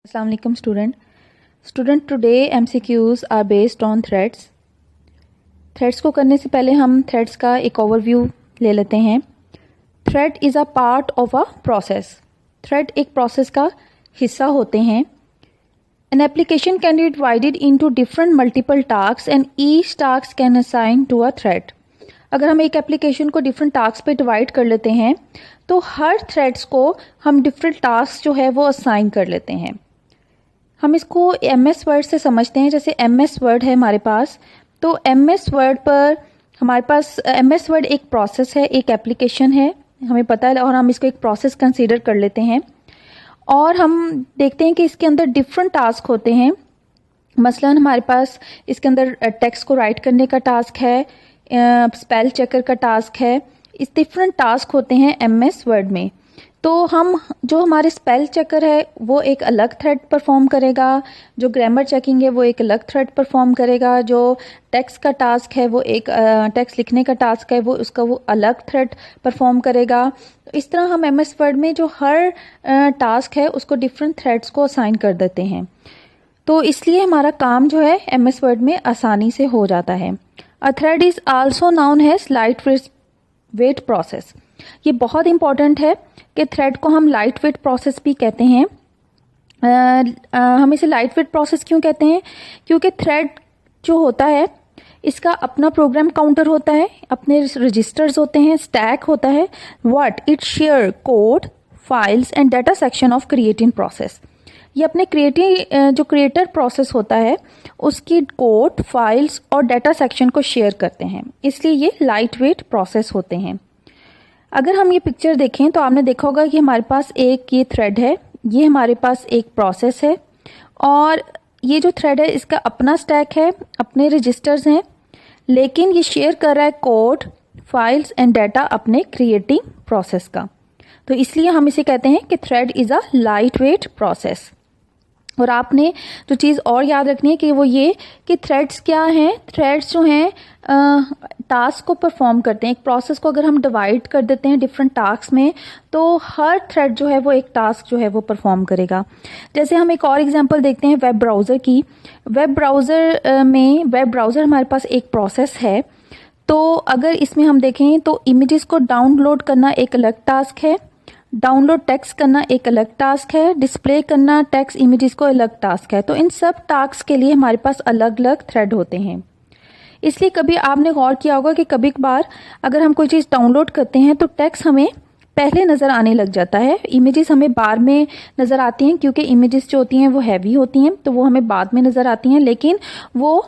Assalamu alaikum student today MCQs are based on threads. Threads को करने से पहले हम थ्रेड्स का एक ओवरव्यू ले लेते हैं. Thread is a part of a process. Thread एक प्रोसेस का हिस्सा होते हैं. An application can be divided into different multiple tasks and each task can assign to a thread. अगर हम एक एप्लीकेशन को डिफरेंट टास्क पे डिवाइड कर लेते हैं तो हर थ्रेड्स को हम डिफरेंट टास्क जो है वो असाइन कर लेते हैं. हम इसको MS वर्ड से समझते हैं. जैसे MS वर्ड है हमारे पास, तो MS वर्ड पर हमारे पास MS वर्ड एक प्रोसेस है, एक एप्लीकेशन है, हमें पता है, और हम इसको एक प्रोसेस कंसीडर कर लेते हैं. और हम देखते हैं कि इसके अंदर डिफरेंट टास्क होते हैं. मसलन हमारे पास इसके अंदर टेक्स्ट को राइट करने का टास्क है, स्पेल चेकर का टास्क है. इस डिफरेंट टास्क होते हैं MS वर्ड में. तो हम जो हमारे स्पेल चेकर है वो एक अलग थ्रेड परफॉर्म करेगा, जो ग्रामर चेकिंग है वो एक अलग थ्रेड परफॉर्म करेगा, जो टेक्स्ट का टास्क है वो एक टेक्स्ट लिखने का टास्क है वो उसका वो अलग थ्रेड परफॉर्म करेगा. तो इस तरह हम MS वर्ड में जो हर टास्क है उसको डिफरेंट थ्रेड्स को असाइन कर देते हैं. तो इसलिए हमारा काम जो है MS वर्ड में आसानी से हो जाता है. A thread is also known as light weight process. ये बहुत इंपॉर्टेंट है कि थ्रेड को हम लाइट वेट प्रोसेस भी कहते हैं. हम इसे लाइट वेट प्रोसेस क्यों कहते हैं? क्योंकि थ्रेड जो होता है इसका अपना प्रोग्राम काउंटर होता है, अपने रजिस्टर्स होते हैं, स्टैक होता है. What it share code, files and data section of creating process. ये अपने जो क्रिएटर प्रोसेस होता है उसकी कोड, फाइल्स और डाटा सेक्शन को शेयर करते हैं, इसलिए ये लाइट वेट प्रोसेस होते हैं. अगर हम ये पिक्चर देखें तो आपने देखा होगा कि हमारे पास एक ये थ्रेड है, ये हमारे पास एक प्रोसेस है, और ये जो थ्रेड है इसका अपना स्टैक है, अपने रजिस्टर्स हैं, लेकिन ये शेयर कर रहा है कोड, फाइल्स एंड डाटा अपने क्रिएटिंग प्रोसेस का. तो इसलिए हम इसे कहते हैं कि thread is a light weight process. और आपने जो चीज़ और याद रखनी है कि वो ये कि थ्रेड्स क्या हैं. थ्रेड्स जो हैं टास्क को परफॉर्म करते हैं. एक प्रोसेस को अगर हम डिवाइड कर देते हैं डिफरेंट टास्क में तो हर थ्रेड जो है वो एक टास्क जो है वो परफॉर्म करेगा. जैसे हम एक और एग्जांपल देखते हैं वेब ब्राउज़र की. वेब ब्राउज़र हमारे पास एक प्रोसेस है. तो अगर इसमें हम देखें तो इमेजेस को डाउनलोड करना एक अलग टास्क है, डाउनलोड टेक्स्ट करना एक अलग टास्क है, डिस्प्ले करना टेक्स्ट इमेजेस को अलग टास्क है. तो इन सब टास्क के लिए हमारे पास अलग अलग थ्रेड होते हैं. इसलिए कभी आपने गौर किया होगा कि कभी कभार अगर हम कोई चीज़ डाउनलोड करते हैं तो टेक्स्ट हमें पहले नज़र आने लग जाता है, इमेजेस हमें बाद में नज़र आती हैं, क्योंकि इमेजेस जो होती हैं वो हैवी होती हैं तो वो हमें बाद में नज़र आती हैं, लेकिन वो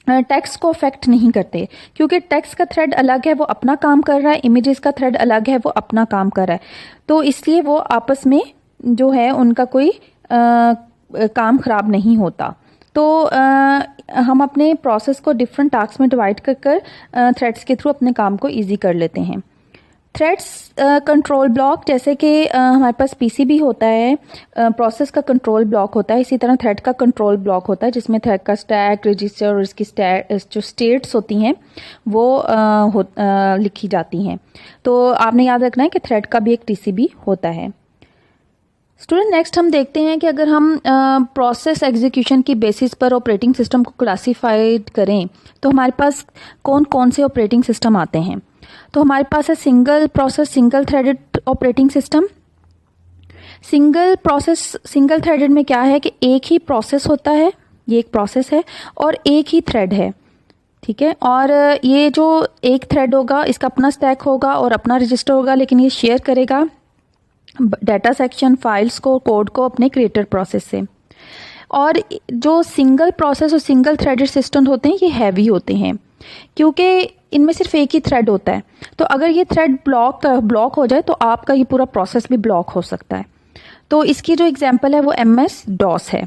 टेक्स्ट को अफेक्ट नहीं करते, क्योंकि टेक्स्ट का थ्रेड अलग है, वो अपना काम कर रहा है, इमेजेस का थ्रेड अलग है, वो अपना काम कर रहा है. तो इसलिए वो आपस में जो है उनका कोई काम ख़राब नहीं होता. तो हम अपने प्रोसेस को डिफरेंट टास्क में डिवाइड कर थ्रेड्स के थ्रू अपने काम को ईजी कर लेते हैं. थ्रेड्स कंट्रोल ब्लॉक, जैसे कि हमारे पास PCB होता है, प्रोसेस का कंट्रोल ब्लॉक होता है, इसी तरह थ्रेड का कंट्रोल ब्लॉक होता है जिसमें थ्रेड का स्टैक, रजिस्टर और इसकी जो स्टेट्स होती हैं वो लिखी जाती हैं. तो आपने याद रखना है कि थ्रेड का भी एक TCB होता है. स्टूडेंट नेक्स्ट हम देखते हैं कि अगर हम प्रोसेस एग्जीक्यूशन की बेसिस पर ऑपरेटिंग सिस्टम को क्लासीफाइड करें तो हमारे पास कौन कौन से ऑपरेटिंग सिस्टम आते हैं. तो हमारे पास है single process single threaded operating system. Single process single threaded में क्या है कि एक ही प्रोसेस होता है, ये एक प्रोसेस है और एक ही थ्रेड है, ठीक है. और ये जो एक थ्रेड होगा इसका अपना स्टैक होगा और अपना रजिस्टर होगा, लेकिन ये शेयर करेगा डाटा सेक्शन, फाइल्स को, कोड को अपने क्रिएटर प्रोसेस से. और जो सिंगल प्रोसेस और सिंगल थ्रेडेड सिस्टम होते हैं ये हैवी होते हैं, क्योंकि इनमें सिर्फ एक ही थ्रेड होता है. तो अगर ये थ्रेड ब्लॉक हो जाए तो आपका ये पूरा प्रोसेस भी ब्लॉक हो सकता है. तो इसकी जो एग्जांपल है वो MS-DOS है.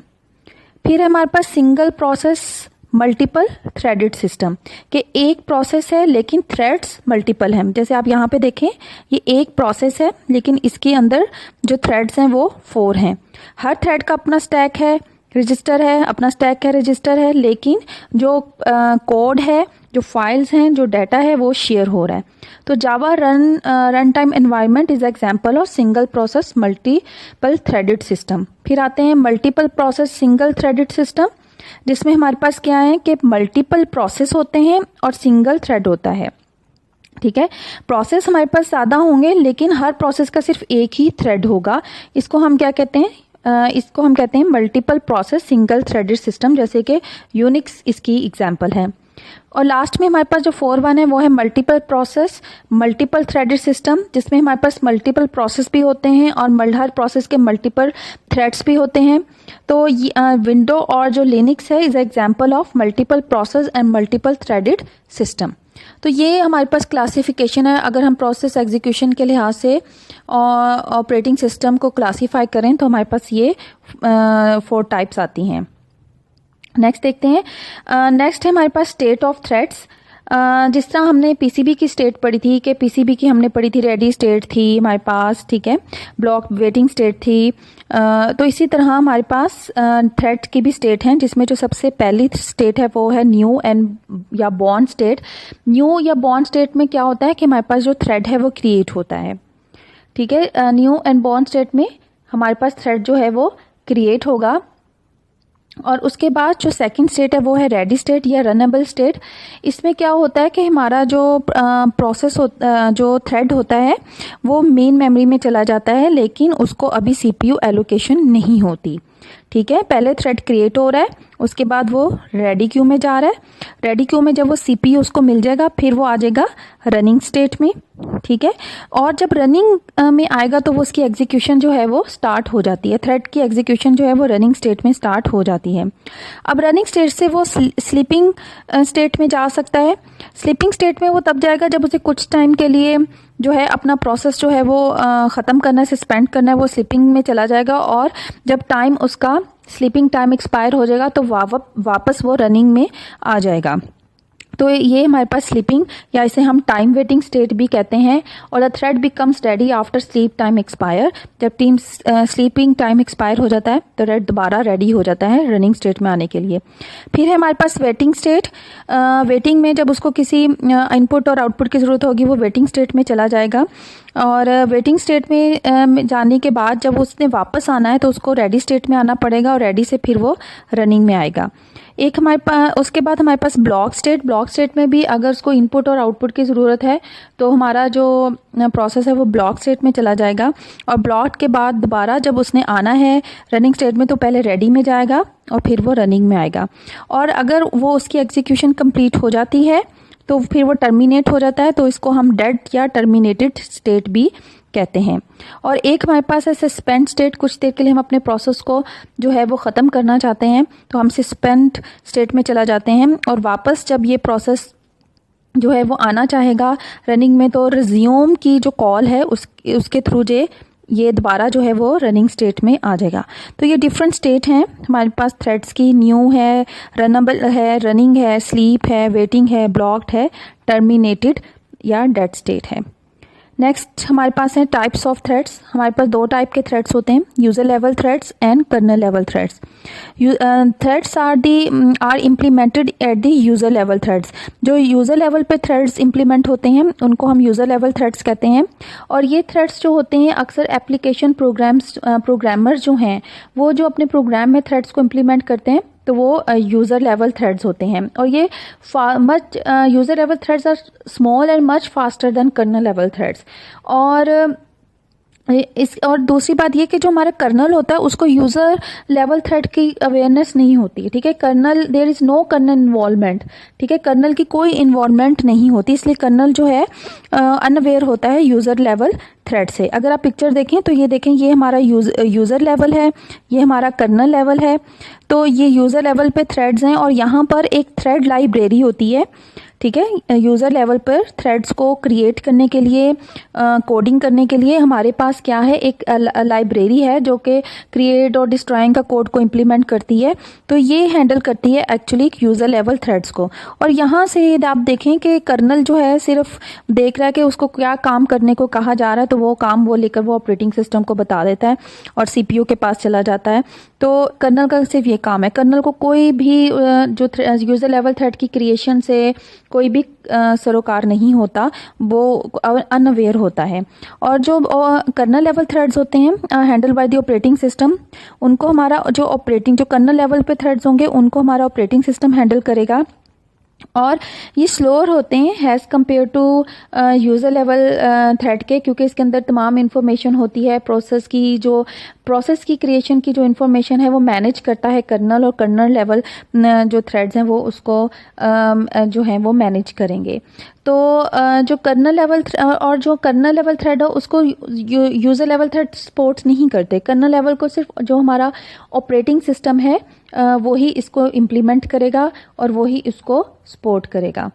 फिर हमारे पास single process multiple threaded system, कि एक प्रोसेस है लेकिन थ्रेड्स मल्टीपल हैं. जैसे आप यहाँ पे देखें ये एक प्रोसेस है लेकिन इसके अंदर जो थ्रेड्स हैं वो 4 हैं. हर थ्रेड का अपना स्टैक है, रजिस्टर है, अपना स्टैक है, रजिस्टर है, लेकिन जो कोड है, जो फाइल्स हैं, जो डाटा है वो शेयर हो रहा है। तो Java run time environment is example of single process multiple threaded system. फिर आते हैं multiple process single threaded system, जिसमें हमारे पास क्या है कि मल्टीपल प्रोसेस होते हैं और सिंगल थ्रेड होता है। ठीक है, प्रोसेस हमारे पास ज़्यादा होंगे लेकिन हर प्रोसेस का सिर्फ एक ही थ्रेड होगा। इसको हम क्या कहते हैं, इसको हम कहते हैं multiple process single threaded system, जैसे कि यूनिक्स इसकी एग्जांपल है। और लास्ट में हमारे पास जो 4.1 है वो है multiple process multiple threaded system, जिसमें हमारे पास मल्टीपल प्रोसेस भी होते हैं और हर प्रोसेस के मल्टीपल थ्रेड्स भी होते हैं। तो विंडो और जो लिनक्स है is example of multiple process and multiple threaded system. तो ये हमारे पास क्लासिफिकेशन है। अगर हम प्रोसेस एग्जीक्यूशन के लिहाज से ऑपरेटिंग सिस्टम को क्लासीफाई करें तो हमारे पास ये 4 टाइप्स आती हैं। नेक्स्ट देखते हैं। नेक्स्ट है हमारे पास स्टेट ऑफ थ्रेड्स। जिस तरह हमने पीसीबी की स्टेट पढ़ी थी कि पीसीबी की हमने पढ़ी थी रेडी स्टेट थी हमारे पास, ठीक है, ब्लॉक वेटिंग स्टेट थी। तो इसी तरह हमारे पास थ्रेड की भी स्टेट हैं, जिसमें जो सबसे पहली स्टेट है वो है न्यू एंड या बॉर्न स्टेट। न्यू या बॉर्न स्टेट में क्या होता है कि हमारे पास जो थ्रेड है वो क्रिएट होता है। ठीक है, न्यू एंड बॉर्न स्टेट में हमारे पास थ्रेड जो है वो क्रिएट होगा। और उसके बाद जो सेकंड स्टेट है वो है रेडी स्टेट या रनेबल स्टेट। इसमें क्या होता है कि हमारा जो प्रोसेस जो थ्रेड होता है वो मेन मेमोरी में चला जाता है, लेकिन उसको अभी सीपीयू एलोकेशन नहीं होती। ठीक है, पहले थ्रेड क्रिएट हो रहा है, उसके बाद वो रेडी क्यू में जा रहा है। रेडी क्यू में जब वो सीपीयू उसको मिल जाएगा फिर वो आ जाएगा रनिंग स्टेट में। ठीक है, और जब रनिंग में आएगा तो वो उसकी एग्जीक्यूशन जो है वो स्टार्ट हो जाती है। थ्रेड की एग्जीक्यूशन जो है वो रनिंग स्टेट में स्टार्ट हो जाती है। अब रनिंग स्टेट से वो स्लीपिंग स्टेट में जा सकता है। स्लीपिंग स्टेट में वो तब जाएगा जब उसे कुछ टाइम के लिए जो है अपना प्रोसेस जो है वो ख़त्म करना है, सस्पेंड करना है, वो स्लीपिंग में चला जाएगा। और जब टाइम उसका स्लीपिंग टाइम एक्सपायर हो जाएगा तो वापस वो रनिंग में आ जाएगा। तो ये हमारे पास स्लीपिंग या इसे हम टाइम वेटिंग स्टेट भी कहते हैं। और the thread becomes ready after sleep time expire. जब स्लीपिंग टाइम एक्सपायर हो जाता है तो थ्रेड दोबारा रेडी हो जाता है रनिंग स्टेट में आने के लिए। फिर है हमारे पास वेटिंग स्टेट। वेटिंग में जब उसको किसी इनपुट और आउटपुट की ज़रूरत होगी वो वेटिंग स्टेट में चला जाएगा। और वेटिंग स्टेट में जाने के बाद जब उसने वापस आना है तो उसको रेडी स्टेट में आना पड़ेगा और रेडी से फिर वो रनिंग में आएगा। एक हमारे पास उसके बाद हमारे पास ब्लॉक स्टेट। ब्लॉक स्टेट में भी अगर उसको इनपुट और आउटपुट की ज़रूरत है तो हमारा जो प्रोसेस है वो ब्लॉक स्टेट में चला जाएगा। और ब्लॉक के बाद दोबारा जब उसने आना है रनिंग स्टेट में तो पहले रेडी में जाएगा और फिर वो रनिंग में आएगा। और अगर वो उसकी एग्जीक्यूशन कंप्लीट हो जाती है तो फिर वो टर्मिनेट हो जाता है, तो इसको हम डेड या टर्मिनेटेड स्टेट भी कहते हैं। और एक हमारे पास है सस्पेंड स्टेट। कुछ देर के लिए हम अपने प्रोसेस को जो है वो ख़त्म करना चाहते हैं तो हम सस्पेंड स्टेट में चला जाते हैं। और वापस जब ये प्रोसेस जो है वो आना चाहेगा रनिंग में तो रिज्यूम की जो कॉल है उसके थ्रू ये दोबारा जो है वो रनिंग स्टेट में आ जाएगा। तो ये डिफरेंट स्टेट हैं हमारे पास थ्रेड्स की। न्यू है, रनबल है, रनिंग है, स्लीप है, वेटिंग है, ब्लॉक्ड है, टर्मिनेटेड या डेड स्टेट है। नेक्स्ट हमारे पास है टाइप्स ऑफ थ्रेड्स। हमारे पास 2 टाइप के थ्रेड्स होते हैं, user level threads and kernel level threads. Threads are implemented at the user level threads. जो यूजर लेवल पे थ्रेड्स इम्प्लीमेंट होते हैं उनको हम यूजर लेवल थ्रेड्स कहते हैं। और ये थ्रेड्स जो होते हैं अक्सर एप्लीकेशन प्रोग्रामर जो हैं वो जो अपने प्रोग्राम में थ्रेड्स को इम्प्लीमेंट करते हैं तो वो यूज़र लेवल थ्रेड्स होते हैं। और ये user level threads are small and much faster than kernel level threads. और दूसरी बात ये कि जो हमारा कर्नल होता है उसको यूज़र लेवल थ्रेड की अवेयरनेस नहीं होती है। ठीक है, kernel there is no kernel involvement. ठीक है, कर्नल की कोई इन्वॉल्वमेंट नहीं होती, इसलिए कर्नल जो है अनअवेयर होता है यूज़र लेवल थ्रेड से। अगर आप पिक्चर देखें तो ये देखें, ये हमारा यूज़र लेवल है, ये हमारा कर्नल लेवल है। तो ये यूज़र लेवल पे थ्रेड्स हैं और यहाँ पर एक थ्रेड लाइब्रेरी होती है। ठीक है। यूज़र लेवल पर थ्रेड्स को क्रिएट करने के लिए, कोडिंग करने के लिए हमारे पास क्या है, एक लाइब्रेरी है जो कि क्रिएट और डिस्ट्रॉइंग का कोड को इम्प्लीमेंट करती है। तो ये हैंडल करती है एक्चुअली यूज़र लेवल थ्रेड्स को। और यहाँ से यदि आप देखें कि कर्नल जो है सिर्फ देख रहा है कि उसको क्या काम करने को कहा जा रहा है, तो वो काम वो लेकर वो ऑपरेटिंग सिस्टम को बता देता है और सीपीयू के पास चला जाता है। तो कर्नल का सिर्फ ये काम है। कर्नल को कोई भी जो यूज़र लेवल थ्रेड की क्रिएशन से कोई भी सरोकार नहीं होता, वो अनअवेयर होता है। और जो कर्नल लेवल थ्रेड्स होते हैं handle by the operating system, उनको हमारा जो कर्नल लेवल पे थ्रेड्स होंगे उनको हमारा ऑपरेटिंग सिस्टम हैंडल करेगा। और ये स्लोअर होते हैं has compare to user level thread के, क्योंकि इसके अंदर तमाम इन्फॉर्मेशन होती है। प्रोसेस की क्रिएशन की जो इन्फॉर्मेशन है वो मैनेज करता है कर्नल, और कर्नल लेवल जो थ्रेड्स हैं वो उसको जो हैं वो मैनेज करेंगे। तो जो कर्नल लेवल थ्रेड है उसको यूज़र लेवल थ्रेड सपोर्ट नहीं करते। कर्नल लेवल को सिर्फ जो हमारा ऑपरेटिंग सिस्टम है वो ही इसको इम्प्लीमेंट करेगा और वो ही इसको सपोर्ट करेगा।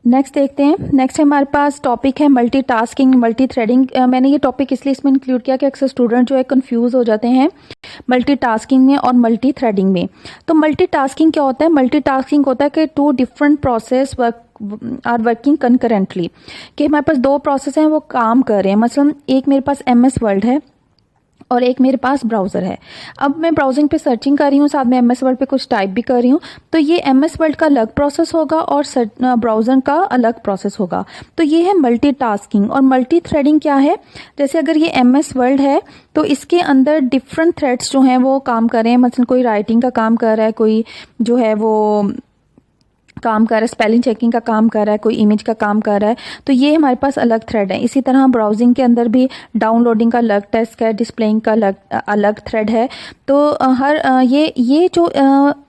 नेक्स्ट देखते हैं। नेक्स्ट हमारे पास टॉपिक है मल्टीटास्किंग, मल्टी थ्रेडिंग। मैंने ये टॉपिक इसलिए इसमें इंक्लूड किया कि अक्सर स्टूडेंट जो है कंफ्यूज हो जाते हैं मल्टीटास्किंग में और मल्टी थ्रेडिंग में। तो मल्टीटास्किंग क्या होता है? मल्टीटास्किंग होता है कि two different process are working concurrently, कि हमारे पास दो प्रोसेस हैं वो काम कर रहे हैं। मतलब एक मेरे पास MS वर्ड है और एक मेरे पास ब्राउज़र है। अब मैं ब्राउजिंग पे सर्चिंग कर रही हूँ, साथ में MS वर्ड पे कुछ टाइप भी कर रही हूँ, तो ये MS वर्ड का अलग प्रोसेस होगा और ब्राउज़र का अलग प्रोसेस होगा। तो ये है मल्टीटास्किंग। और मल्टी थ्रेडिंग क्या है? जैसे अगर ये MS वर्ड है तो इसके अंदर डिफरेंट थ्रेड्स जो हैं वो काम कर रहे हैं। मतलब कोई राइटिंग का काम कर रहा है, कोई जो है वो काम कर रहा है, स्पेलिंग चेकिंग का काम कर रहा है, कोई इमेज का काम कर रहा है, तो ये हमारे पास अलग थ्रेड है। इसी तरह ब्राउजिंग के अंदर भी डाउनलोडिंग का अलग टास्क है, डिस्प्लेइंग का अलग थ्रेड है। तो ये जो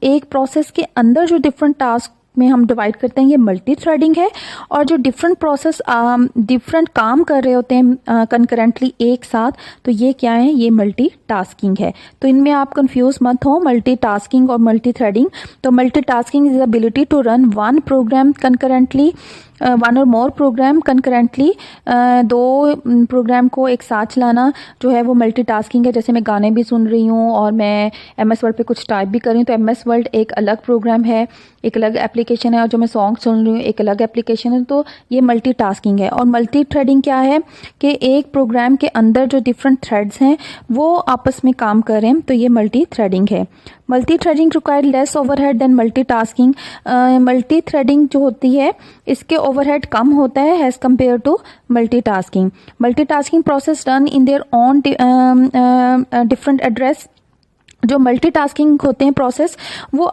एक प्रोसेस के अंदर जो डिफरेंट टास्क में हम डिवाइड करते हैं ये मल्टी थ्रेडिंग है। और जो डिफरेंट प्रोसेस डिफरेंट काम कर रहे होते हैं कंकरेंटली एक साथ, तो ये क्या है? ये मल्टी टास्किंग है। तो इनमें आप कंफ्यूज मत हो, मल्टी टास्किंग और मल्टी थ्रेडिंग। तो multi tasking is ability to run one program concurrently, one और मोर प्रोग्राम कंकरेंटली, दो प्रोग्राम को एक साथ चलाना जो है वो मल्टीटास्किंग है। जैसे मैं गाने भी सुन रही हूँ और मैं MS वर्ड पे कुछ टाइप भी कर रही हूँ, तो MS वर्ड एक अलग प्रोग्राम है, एक अलग एप्लीकेशन है, और जो मैं सॉन्ग सुन रही हूँ एक अलग एप्लीकेशन है। तो ये मल्टीटास्किंग है। और मल्टी थ्रेडिंग क्या है कि एक प्रोग्राम के अंदर जो डिफरेंट थ्रेड्स हैं वो आपस में काम कर रहे हैं, तो ये मल्टी थ्रेडिंग है। Multi threading require less overhead than multitasking. Multi threading जो होती है इसके ओवरहेड कम होता है as compared to multitasking. Multitasking process run in their own different address. जो मल्टीटास्किंग होते हैं प्रोसेस वो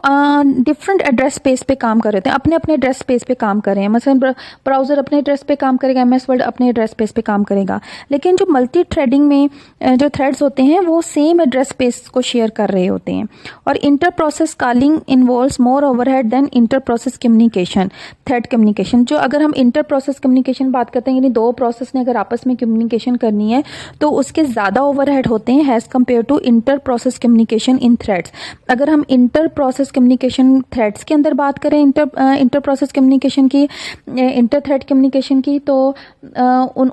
डिफरेंट एड्रेस स्पेस पे काम कर रहे थे, अपने अपने एड्रेस स्पेस पे काम कर रहे हैं। मतलब ब्राउज़र अपने एड्रेस पे काम करेगा, MS वर्ड अपने एड्रेस स्पेस पे काम करेगा। लेकिन जो मल्टी थ्रेडिंग में जो थ्रेड्स होते हैं वो सेम एड्रेस स्पेस को शेयर कर रहे होते हैं। और inter process calling involves more overhead than inter process communication, thread communication. जो अगर हम इंटर प्रोसेस कम्युनिकेशन बात करते हैं, यानी दो प्रोसेस ने अगर आपस में कम्युनिकेशन करनी है तो उसके ज़्यादा ओवरहेड होते हैं as compared to inter process communication in threads. अगर हम इंटर प्रोसेस कम्युनिकेशन थ्रेड्स के अंदर बात करें, इंटर प्रोसेस कम्युनिकेशन की, इंटर थ्रेड कम्युनिकेशन की, तो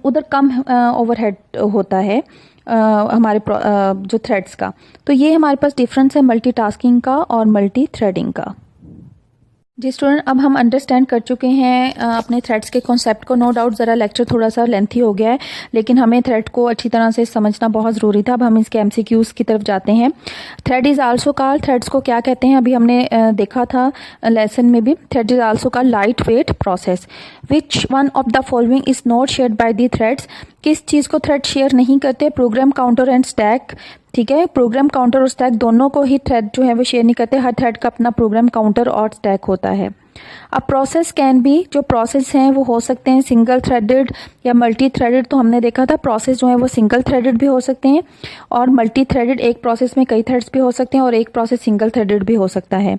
उधर कम ओवरहेड होता है हमारे जो थ्रेड्स का। तो ये हमारे पास डिफरेंस है मल्टीटास्किंग का और मल्टी थ्रेडिंग का। जी स्टूडेंट, अब हम अंडरस्टैंड कर चुके हैं अपने थ्रेड्स के कॉन्सेप्ट को। नो डाउट ज़रा लेक्चर थोड़ा सा लेंथी हो गया है, लेकिन हमें थ्रेड को अच्छी तरह से समझना बहुत ज़रूरी था। अब हम इसके MCQs की तरफ जाते हैं। Thread is also called, threads को क्या कहते हैं अभी हमने देखा था लेसन में भी। Thread is also called light weight process. Which one of the following is not shared by the threads? किस चीज़ को थ्रेड शेयर नहीं करते? Program counter and stack. ठीक है, प्रोग्राम काउंटर और स्टैक दोनों को ही थ्रेड जो है वो शेयर नहीं करते। हर थ्रेड का अपना प्रोग्राम काउंटर और स्टैक होता है। अब प्रोसेस कैन बी, जो प्रोसेस हैं वो हो सकते हैं सिंगल थ्रेडेड या मल्टी थ्रेडेड। तो हमने देखा था प्रोसेस जो है वो सिंगल थ्रेडेड भी हो सकते हैं और मल्टी थ्रेडेड, एक प्रोसेस में कई थ्रेड्स भी हो सकते हैं, और एक प्रोसेस सिंगल थ्रेडेड भी हो सकता है।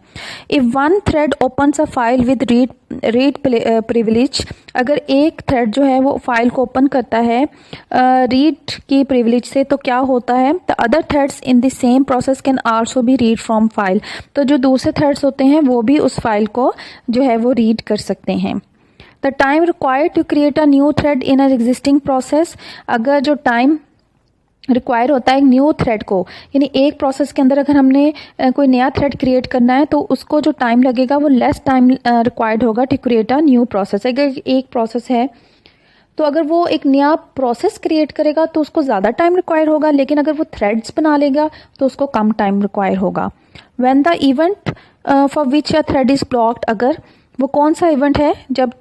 If one thread opens a file with read privilege, अगर एक थ्रेड जो है वो फाइल को ओपन करता है रीड की प्रिविलेज से, तो क्या होता है? The other threads in the same process can also be read from file. तो जो दूसरे थ्रेड्स होते हैं वो भी उस फाइल को जो है वो रीड कर सकते हैं। The time required to create a new thread in a existing process, अगर जो टाइम रिक्वायर होता है एक न्यू थ्रेड को, यानी एक प्रोसेस के अंदर अगर हमने कोई नया थ्रेड क्रिएट करना है तो उसको जो टाइम लगेगा वो लेस टाइम रिक्वायर्ड होगा to create a new process. अगर एक प्रोसेस है तो अगर वो एक नया प्रोसेस क्रिएट करेगा तो उसको ज़्यादा टाइम रिक्वायर होगा, लेकिन अगर वो थ्रेड्स बना लेगा तो उसको कम टाइम रिक्वायर होगा। When the event for which a thread is blocked, अगर वो कौन सा इवेंट है जब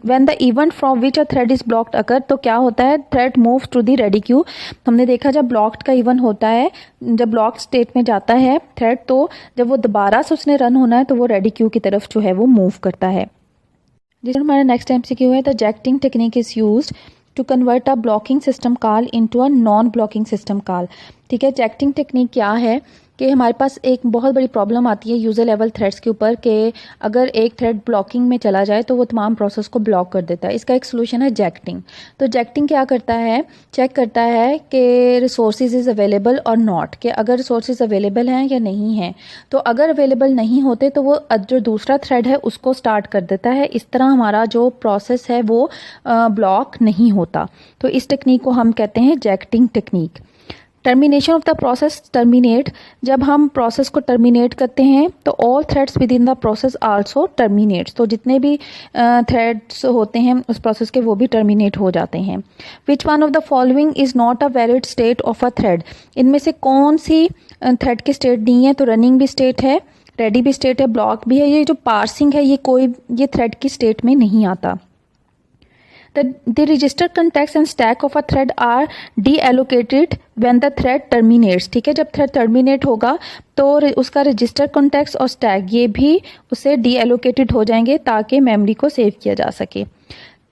when the event from which a thread is blocked अगर, तो क्या होता है, thread move to the ready queue. हमने देखा जब ब्लॉक्ड का इवेंट होता है, जब ब्लॉक स्टेट में जाता है थ्रेड, तो जब वो दोबारा से उसने रन होना है तो वो रेडी क्यू की तरफ जो है वो मूव करता है। जिसमें हमारा नेक्स्ट MCQ है, the jacketing technique is used to convert a blocking system call into a non blocking system call. ठीक है, जैक्टिंग टेक्निक क्या है कि हमारे पास एक बहुत बड़ी प्रॉब्लम आती है यूज़र लेवल थ्रेड्स के ऊपर कि अगर एक थ्रेड ब्लॉकिंग में चला जाए तो वो तमाम प्रोसेस को ब्लॉक कर देता है। इसका एक सोल्यूशन है जैक्टिंग। तो जैक्टिंग क्या करता है, चेक करता है कि रिसोर्सेज इज़ अवेलेबल और नॉट, कि अगर रिसोर्सेज अवेलेबल हैं या नहीं हैं। तो अगर अवेलेबल नहीं होते तो वो जो दूसरा थ्रेड है उसको स्टार्ट कर देता है। इस तरह हमारा जो प्रोसेस है वो ब्लॉक नहीं होता। तो इस टेक्निक को हम कहते हैं jacketing technique. Termination of the process, terminate, जब हम प्रोसेस को टर्मिनेट करते हैं तो all threads within the process also terminates, तो जितने भी थ्रेड्स होते हैं उस प्रोसेस के वो भी टर्मिनेट हो जाते हैं। Which one of the following is not a valid state of a thread, इनमें से कौन सी थ्रेड की स्टेट नहीं है, तो रनिंग भी स्टेट है, रेडी भी स्टेट है, ब्लॉक भी है। ये जो पार्सिंग है ये थ्रेड की स्टेट में नहीं आता। The register context and stack of a thread are deallocated when the thread terminates। ठीक है, जब थ्रेड टर्मिनेट होगा तो उसका रजिस्टर कॉन्टेक्स्ट और स्टैक ये भी उससे डीएलोकेटेड हो जाएंगे ताकि मेमोरी को सेव किया जा सके।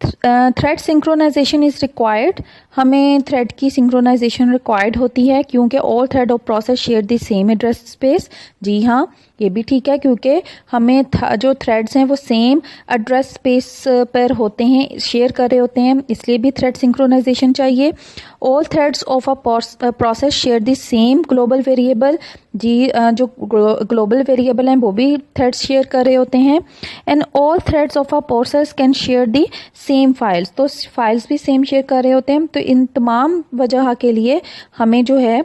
थ्रेड सिंक्रोनाइजेशन इज़ रिक्वायर्ड, हमें थ्रेड की सिंक्रोनाइजेशन रिक्वायर्ड होती है क्योंकि all thread of process share the same address space. जी हाँ, ये भी ठीक है क्योंकि हमें जो थ्रेड्स हैं वो सेम एड्रेस स्पेस पर होते हैं, शेयर कर रहे होते हैं, इसलिए भी थ्रेड सिंक्रोनाइजेशन चाहिए। All threads of a process share the same global variable, जी जो ग्लोबल वेरिएबल हैं वो भी थ्रेड्स शेयर कर रहे होते हैं। And all threads of a process can share the same files, तो फाइल्स भी सेम शेयर कर रहे होते हैं। तो इन तमाम वजह के लिए हमें जो है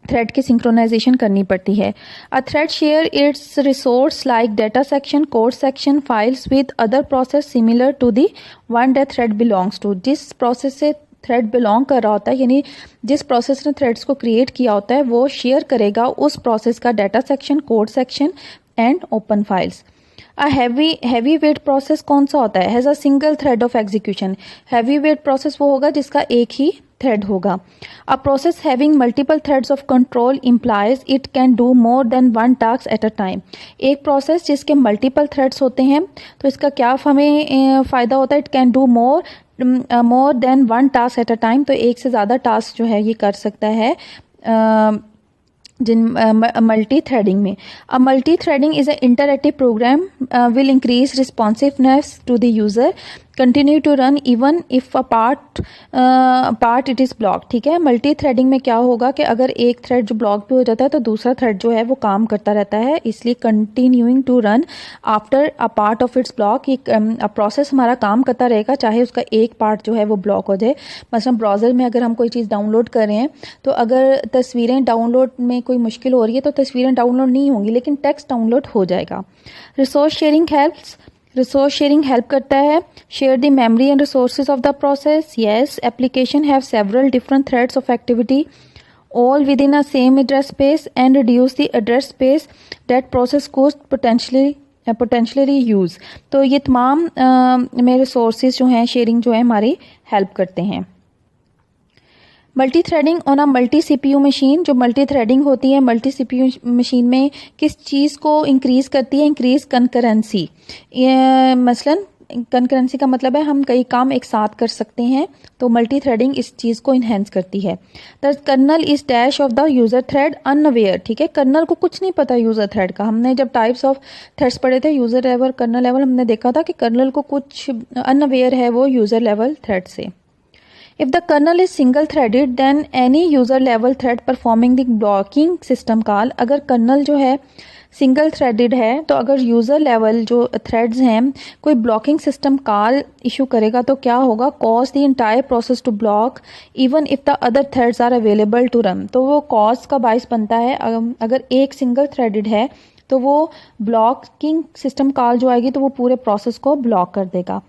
थ्रेड की सिंक्रोनाइजेशन करनी पड़ती है। A thread share its resource like data section, code section, files with other process similar to the one that thread belongs to. जिस प्रोसेस से थ्रेड बिलोंग कर रहा होता है, यानी जिस प्रोसेस ने थ्रेड्स को क्रिएट किया होता है, वो शेयर करेगा उस प्रोसेस का data section, code section and open files. A heavy weight process कौन सा होता है, has a single thread of execution. Heavy weight process वो होगा जिसका एक ही थ्रेड होगा। A process having multiple threads of control implies it can do more than one task at a time. एक प्रोसेस जिसके मल्टीपल थ्रेड्स होते हैं तो इसका क्या हमें फ़ायदा होता है, it can do more than one task at a time, तो एक से ज़्यादा टास्क जो है ये कर सकता है जिन मल्टी थ्रेडिंग में। A multi threading is a interactive program will increase responsiveness to the user, continue to run even if a part it is block. ठीक है, मल्टी थ्रेडिंग में क्या होगा कि अगर एक थ्रेड जो ब्लॉक भी हो जाता है तो दूसरा थ्रेड जो है वो काम करता रहता है, इसलिए continuing to run after a part of its block. ये प्रोसेस हमारा काम करता रहेगा चाहे उसका एक पार्ट जो है वो ब्लॉक हो जाए। मतलब ब्राउज़र में अगर हम कोई चीज़ डाउनलोड कर रहे हैं तो अगर तस्वीरें डाउनलोड में कोई मुश्किल हो रही है तो तस्वीरें डाउनलोड नहीं होंगी लेकिन टेक्स्ट डाउनलोड हो जाएगा। Resource sharing helps, resource sharing help करता है। Share the memory and resources of the process, yes. Application have several different threads of activity all within a same address space and reduce the address space that process could potentially use। तो ये तमाम में resources जो हैं sharing जो है हमारी help करते हैं। Multi threading on a multi CPU machine, जो मल्टी थ्रेडिंग होती है मल्टी CPU मशीन में किस चीज़ को इंक्रीज़ करती है, इंक्रीज़ कंकरेंसी। मसलन कंकरेंसी का मतलब है हम कई काम एक साथ कर सकते हैं, तो मल्टी थ्रेडिंग इस चीज़ को इन्हेंस करती है। The kernel is dash of the user thread unaware. ठीक है, कर्नल को कुछ नहीं पता यूज़र थ्रेड का। हमने जब टाइप्स ऑफ थ्रेड्स पढ़े थे यूज़र लेवल, कर्नल लेवल, हमने देखा था कि कर्नल को कुछ अनअवेयर है वो यूज़र लेवल थ्रेड से। If the kernel is single threaded then any user level thread performing the blocking system call, अगर कर्नल जो है सिंगल थ्रेडेड है तो अगर यूज़र लेवल जो थ्रेड्स हैं कोई ब्लॉकिंग सिस्टम कॉल इशू करेगा तो क्या होगा, cause the entire process to block even if the other threads are available to run, तो वो कॉज का बायस बनता है। अगर एक सिंगल थ्रेडेड है तो वो ब्लॉकिंग सिस्टम कॉल जो आएगी तो वो पूरे प्रोसेस को ब्लॉक कर देगा।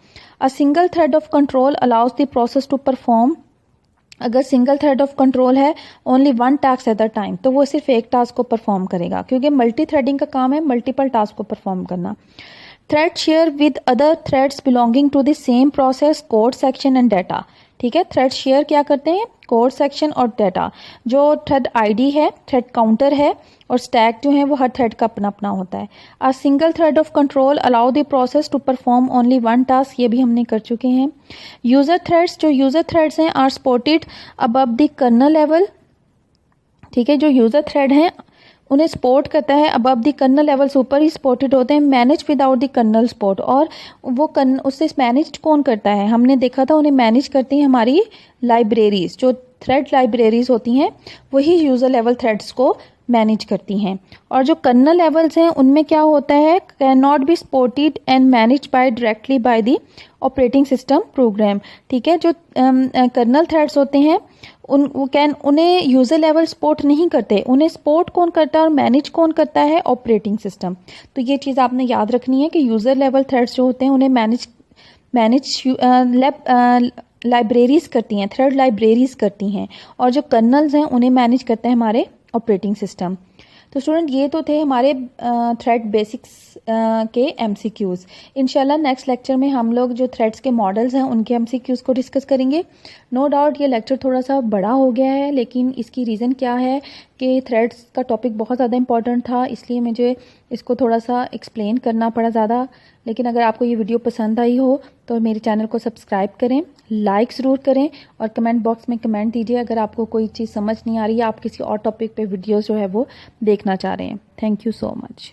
A single thread of control allows the process to perform, अगर सिंगल थ्रेड ऑफ कंट्रोल है only one task at the time, तो वो सिर्फ एक टास्क को परफॉर्म करेगा, क्योंकि मल्टी थ्रेडिंग का काम है मल्टीपल टास्क को परफॉर्म करना। Thread share with other threads belonging to the same process code section and data, ठीक है। थ्रेड शेयर क्या करते हैं, कोड सेक्शन और डाटा, जो थ्रेड आईडी है, थ्रेड काउंटर है और स्टैक जो है वो हर थ्रेड का अपना अपना होता है। A single thread of control allow the process to perform only one task, ये भी हमने कर चुके हैं। यूजर थ्रेड्स, जो यूजर थ्रेड्स हैं are supported above the kernel level, ठीक है। जो यूजर थ्रेड हैं उन्हें सपोर्ट करता है अबव द कर्नल लेवल से ऊपर ही सपोर्टेड होते हैं। Manage without the kernel support, और वो उससे मैनेज कौन करता है, हमने देखा था उन्हें मैनेज करती हैं हमारी लाइब्रेरीज, जो थ्रेड लाइब्रेरीज होती हैं वही यूजर लेवल थ्रेड्स को मैनेज करती हैं। और जो कर्नल लेवल्स हैं उनमें क्या होता है, can not be supported and manage by directly by the operating system program, ठीक है। जो कर्नल थ्रेड्स होते हैं उन्हें यूजर लेवल सपोर्ट नहीं करते, उन्हें सपोर्ट कौन करता है और मैनेज कौन करता है, ऑपरेटिंग सिस्टम। तो ये चीज़ आपने याद रखनी है कि यूजर लेवल थ्रेड्स जो होते हैं उन्हें मैनेज लाइब्रेरीज करती हैं, थ्रेड लाइब्रेरीज करती हैं, और जो कर्नल्स हैं उन्हें मैनेज करते हैं हमारे ऑपरेटिंग सिस्टम। तो स्टूडेंट ये तो थे हमारे थ्रेड बेसिक्स के एमसीक्यूज़। इंशाल्लाह नेक्स्ट लेक्चर में हम लोग जो थ्रेड्स के मॉडल्स हैं उनके एमसीक्यूज़ को डिस्कस करेंगे। नो डाउट ये लेक्चर थोड़ा सा बड़ा हो गया है, लेकिन इसकी रीज़न क्या है कि थ्रेड्स का टॉपिक बहुत ज़्यादा इंपॉर्टेंट था, इसलिए मुझे इसको थोड़ा सा एक्सप्लेन करना पड़ा ज़्यादा। लेकिन अगर आपको ये वीडियो पसंद आई हो तो मेरे चैनल को सब्सक्राइब करें, लाइक ज़रूर करें और कमेंट बॉक्स में कमेंट दीजिए अगर आपको कोई चीज़ समझ नहीं आ रही है, आप किसी और टॉपिक पे वीडियोस जो है वो देखना चाह रहे हैं। Thank you so much.